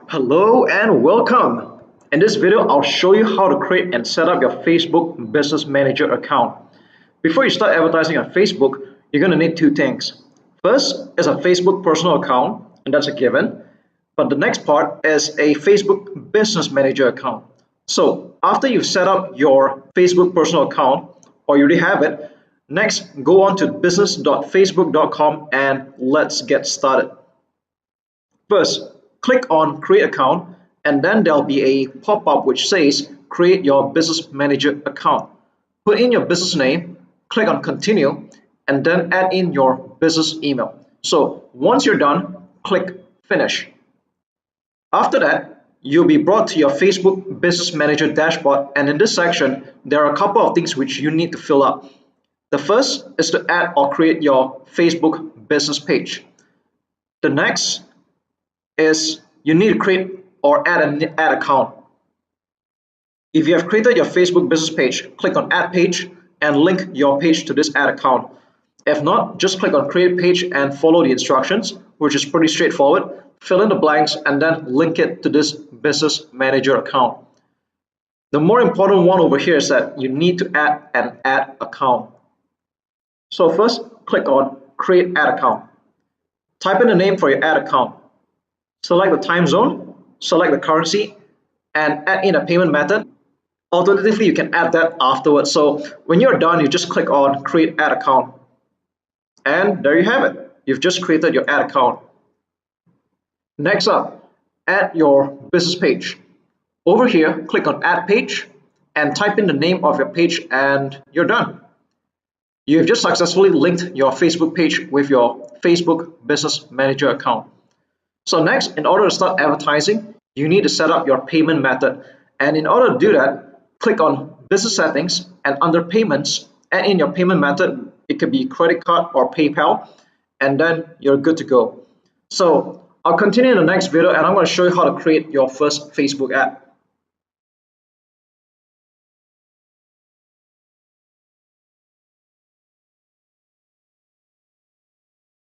Hello and welcome. In this video, I'll show you how to create and set up your Facebook Business Manager account. Before you start advertising on Facebook, you're going to need two things. First is a Facebook personal account, and that's a given. But the next part is a Facebook Business Manager account. So after you've set up your Facebook personal account, or you already have it, next go on to business.facebook.com and let's get started. First, click on Create Account, and then there'll be a pop-up which says Create your Business Manager account. Put in your business name, click on Continue, and then add in your business email. So once you're done, click Finish. After that, you'll be brought to your Facebook Business Manager dashboard, and in this section, there are a couple of things which you need to fill up. The first is to add or create your Facebook business page. The next is you need to create or add an ad account. If you have created your Facebook business page, click on Add Page and link your page to this ad account. If not, just click on Create Page and follow the instructions, which is pretty straightforward. Fill in the blanks and then link it to this Business Manager account. The more important one over here is that you need to add an ad account. So first, click on Create Ad Account. Type in the name for your ad account. Select the time zone, select the currency, and add in a payment method. Alternatively, you can add that afterwards. So when you're done, you just click on Create Ad Account. And there you have it. You've just created your ad account. Next up, add your business page. Over here, click on Add Page and type in the name of your page and you're done. You've just successfully linked your Facebook page with your Facebook Business Manager account. So next, in order to start advertising, you need to set up your payment method. And in order to do that, click on Business Settings and under Payments, add in your payment method. It could be credit card or PayPal, and then you're good to go. So I'll continue in the next video and I'm going to show you how to create your first Facebook ad.